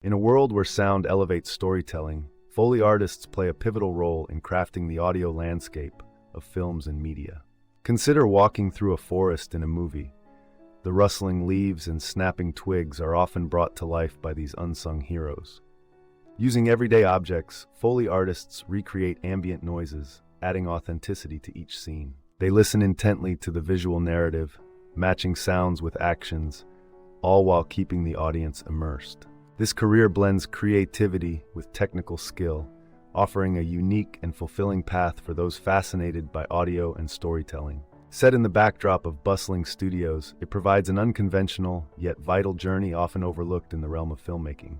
In a world where sound elevates storytelling, Foley artists play a pivotal role in crafting the audio landscape of films and media. Consider walking through a forest in a movie. The rustling leaves and snapping twigs are often brought to life by these unsung heroes. Using everyday objects, Foley artists recreate ambient noises, adding authenticity to each scene. They listen intently to the visual narrative, matching sounds with actions, all while keeping the audience immersed. This career blends creativity with technical skill, offering a unique and fulfilling path for those fascinated by audio and storytelling. Set in the backdrop of bustling studios, it provides an unconventional yet vital journey often overlooked in the realm of filmmaking.